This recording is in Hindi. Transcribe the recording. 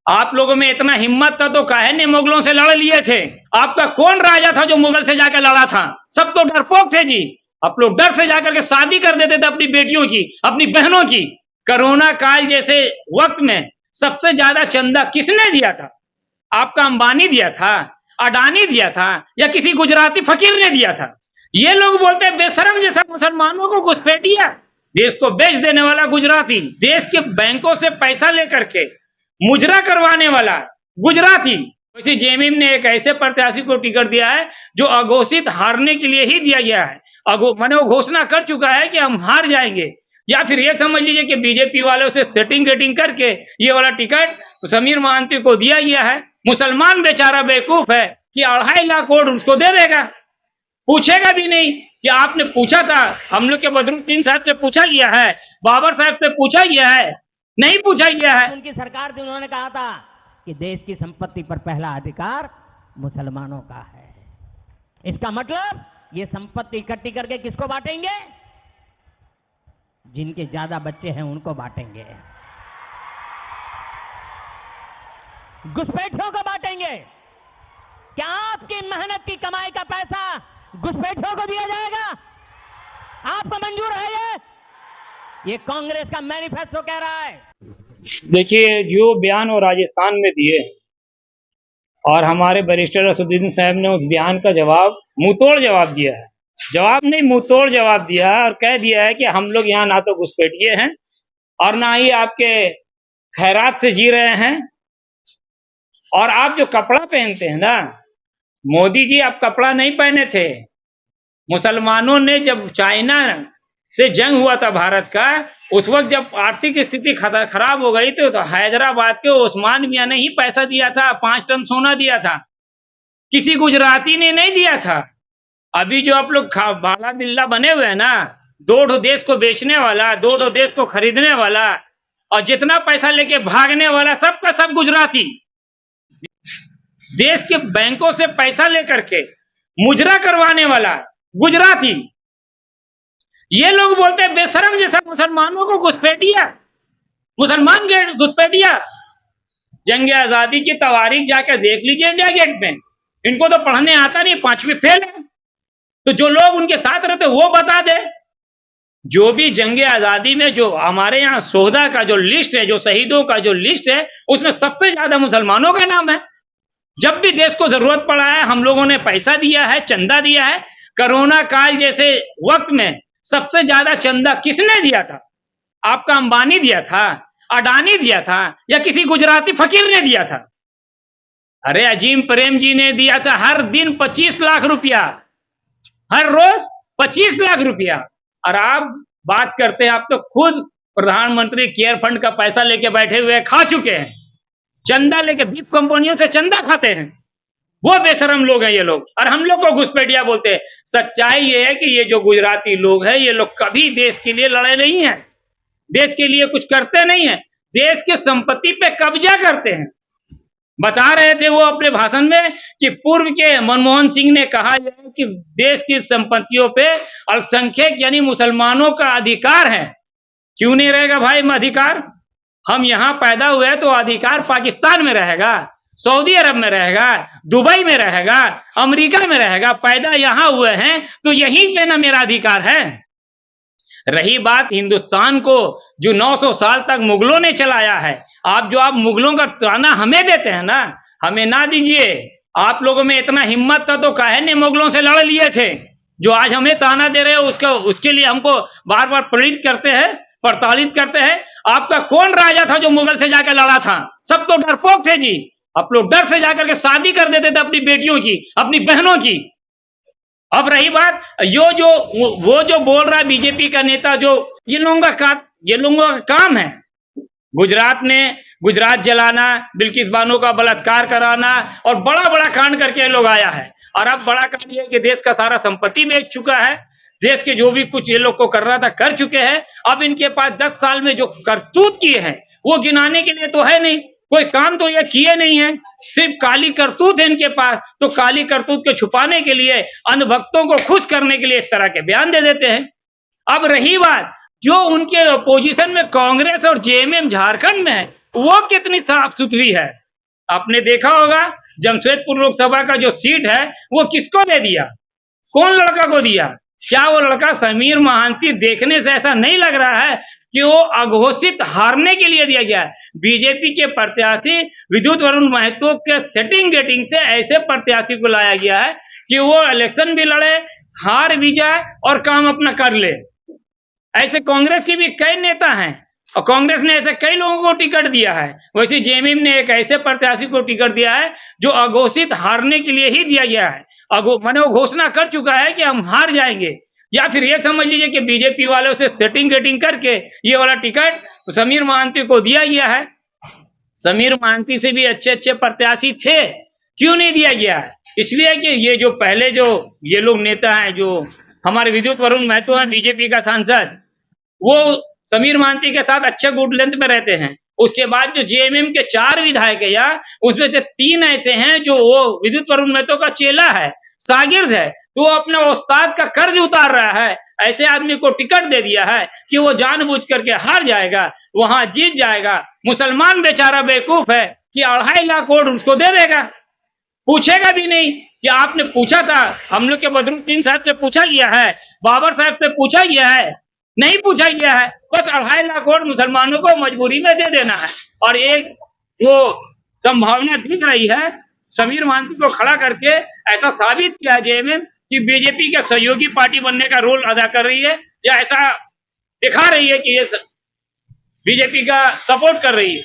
आप लोगों में इतना हिम्मत था तो काहे ने मुगलों से लड़ लिए थे? आपका कौन राजा था जो मुगल से जाकर लड़ा था? सब तो डरपोक थे जी। आप लोग डर से जाकर के शादी कर देते थे अपनी बेटियों की, अपनी बहनों की। कोरोना काल जैसे वक्त में सबसे ज्यादा चंदा किसने दिया था? आपका अंबानी दिया था, अडानी दिया था, या किसी गुजराती फकीर ने दिया था? ये लोग बोलते हैं बेशरम जैसा मुसलमानों को घुसपैठिया। देश को बेच देने वाला गुजराती, देश के बैंकों से पैसा लेकर के मुजरा करवाने वाला गुजराती। वैसे जेएमएम ने एक ऐसे प्रत्याशी को टिकट दिया है जो अघोषित हारने के लिए ही दिया गया है। माने वो घोषणा कर चुका है कि हम हार जाएंगे, या फिर ये समझ लीजिए कि बीजेपी वालों से सेटिंग करके ये वाला टिकट समीर महांती को दिया गया है। मुसलमान बेचारा बेवकूफ है कि 2.5 लाख वोट उसको दे देगा, पूछेगा भी नहीं कि आपने पूछा था। हम लोग के बदरुद्दीन साहब से पूछा गया है, बाबर साहब से पूछा गया है, नहीं पूछा गया है। उनकी सरकार थी, उन्होंने कहा था कि देश की संपत्ति पर पहला अधिकार मुसलमानों का है। इसका मतलब ये संपत्ति इकट्ठी करके किसको बांटेंगे? जिनके ज्यादा बच्चे हैं उनको बांटेंगे, घुसपैठियों को बांटेंगे। क्या आपकी मेहनत की कमाई का पैसा घुसपैठियों को दिया जाएगा? आपको मंजूर है ये कांग्रेस का मैनिफेस्टो कह रहा है। देखिए, जो बयान वो राजस्थान में दिए और हमारे बैरिस्टर असदुद्दीन साहब ने उस बयान का जवाब मुंहतोड़ जवाब दिया है। जवाब नहीं, मुंहतोड़ जवाब दिया है और कह दिया है कि हम लोग यहाँ ना तो घुसपैठिए हैं और ना ही आपके खैरात से जी रहे हैं। और आप जो कपड़ा पहनते हैं ना, मोदी जी आप कपड़ा नहीं पहने थे। मुसलमानों ने जब चाइना से जंग हुआ था भारत का, उस वक्त जब आर्थिक स्थिति खराब हो गई तो हैदराबाद के ओस्मान मियां ने ही पैसा दिया था, 5 टन सोना दिया था, किसी गुजराती ने नहीं दिया था। अभी जो आप लोग बाला बिल्ला बने हुए हैं ना, 2 देश को बेचने वाला, 2 देश को खरीदने वाला और जितना पैसा लेके भागने वाला, सबका सब गुजराती। देश के बैंकों से पैसा लेकर के मुजरा करवाने वाला गुजराती। ये लोग बोलते हैं बेशरम जैसा मुसलमानों को घुसपैठिया, मुसलमान घुसपैठिया। जंग आजादी की तवारीख जाकर देख लीजिए इंडिया गेट में। इनको तो पढ़ने आता नहीं, 5वीं फेल है। तो जो लोग उनके साथ रहते वो बता दे। जो भी जंग आजादी में जो हमारे यहाँ शोहदा का जो लिस्ट है, जो शहीदों का जो लिस्ट है, उसमें सबसे ज्यादा मुसलमानों का नाम है। जब भी देश को जरूरत पड़ा है हम लोगों ने पैसा दिया है, चंदा दिया है। कोरोना काल जैसे वक्त में सबसे ज्यादा चंदा किसने दिया था? आपका अंबानी दिया था, अडानी दिया था, या किसी गुजराती फकीर ने दिया था? अरे अजीम प्रेम जी ने दिया था। हर दिन 25 लाख रुपया, हर रोज 25 लाख रुपया। और आप बात करते हैं, आप तो खुद प्रधानमंत्री केयर फंड का पैसा लेके बैठे हुए खा चुके हैं, चंदा लेके बीफ कंपनियों से चंदा खाते हैं। वो बेशरम लोग हैं ये लोग, और हम लोग को घुसपैठिया बोलते हैं। सच्चाई ये है कि ये जो गुजराती लोग हैं, ये लोग कभी देश के लिए लड़े नहीं है, देश के लिए कुछ करते नहीं है, देश की संपत्ति पे कब्जा करते हैं। बता रहे थे वो अपने भाषण में कि पूर्व के मनमोहन सिंह ने कहा है कि देश की संपत्तियों पे अल्पसंख्यक यानी मुसलमानों का अधिकार है। क्यों नहीं रहेगा भाई अधिकार? हम यहाँ पैदा हुए तो अधिकार पाकिस्तान में रहेगा, सऊदी अरब में रहेगा, दुबई में रहेगा, अमेरिका में रहेगा। पैदा यहाँ हुए हैं तो यहीं पे ना मेरा अधिकार है। रही बात हिंदुस्तान को जो 900 साल तक मुगलों ने चलाया है, आप मुगलों का ताना हमें देते हैं ना, हमें ना दीजिए। आप लोगों में इतना हिम्मत था तो काहे ने मुगलों से लड़ लिए थे? जो आज हमें ताना दे रहे हो उसके लिए हमको बार बार प्रेरित करते हैं, प्रताड़ित करते हैं। आपका कौन राजा था जो मुगल से जाकर लड़ा था? सब तो डरपोक थे जी। आप लोग डर से जाकर के शादी कर देते थे अपनी बेटियों की, अपनी बहनों की। अब रही बात वो जो बोल रहा है बीजेपी का नेता, जो ये लोगों का काम है गुजरात जलाना, बिल्किस बानो का बलात्कार कराना और बड़ा बड़ा कांड करके लोग आया है। और अब बड़ा कांड ये कि देश का सारा संपत्ति बेच चुका है। देश के जो भी कुछ ये लोग को करना था कर चुके हैं। अब इनके पास 10 साल में जो करतूत किए हैं वो गिनाने के लिए तो है नहीं, कोई काम तो ये किए नहीं है, सिर्फ काली करतूत है इनके पास। तो काली करतूत को छुपाने के लिए, अंधभक्तों को खुश करने के लिए इस तरह के बयान दे देते हैं। अब रही बात जो उनके अपोजिशन में कांग्रेस और जेएमएम झारखंड में है, वो कितनी साफ सुथरी है। आपने देखा होगा जमशेदपुर लोकसभा का जो सीट है वो किसको दे दिया, कौन लड़का को दिया? क्या वो लड़का समीर महांती देखने से ऐसा नहीं लग रहा है कि वो अघोषित हारने के लिए दिया गया है? बीजेपी के प्रत्याशी विद्युत वरुण महतो के सेटिंग गेटिंग से ऐसे प्रत्याशी को लाया गया है कि वो इलेक्शन भी लड़े, हार भी जाए और काम अपना कर ले। ऐसे कांग्रेस के भी कई नेता हैं और कांग्रेस ने ऐसे कई लोगों को टिकट दिया है। वैसे जेएमएम ने एक ऐसे प्रत्याशी को टिकट दिया है जो अघोषित हारने के लिए ही दिया गया है। मैंने वो घोषणा कर चुका है कि हम हार जाएंगे, या फिर ये समझ लीजिए कि बीजेपी वालों से सेटिंग गेटिंग करके ये वाला टिकट समीर महांती को दिया गया है। समीर महांती से भी अच्छे अच्छे प्रत्याशी थे, क्यों नहीं दिया गया है? इसलिए कि ये जो पहले जो ये लोग नेता हैं, जो हमारे विद्युत वरुण महतो हैं बीजेपी का सांसद, वो समीर महांती के साथ अच्छे गुड लेंथ में रहते हैं। उसके बाद जो जेएमएम के 4 विधायक है, या उसमें से 3 ऐसे हैं जो वो विद्युत वरुण महतो का चेला है, शागिर्द है, तो वो अपने उस्ताद का कर्ज उतार रहा है। ऐसे आदमी को टिकट दे दिया है कि वो जानबूझ करके हार जाएगा, वहां जीत जाएगा। मुसलमान बेचारा बेवकूफ है कि 2.5 लाख वोट उसको दे देगा, पूछेगा भी नहीं कि आपने पूछा था। हम लोग के बदरुद्दीन साहब से पूछा गया है, बाबर साहब से पूछा गया है, नहीं पूछा गया है। बस 2.5 लाख वोट मुसलमानों को मजबूरी में दे देना है। और एक वो संभावना दिख रही है समीर महांती को खड़ा करके, ऐसा साबित किया है जेएमएम कि बीजेपी के सहयोगी पार्टी बनने का रोल अदा कर रही है, या ऐसा दिखा रही है कि ये बीजेपी का सपोर्ट कर रही है।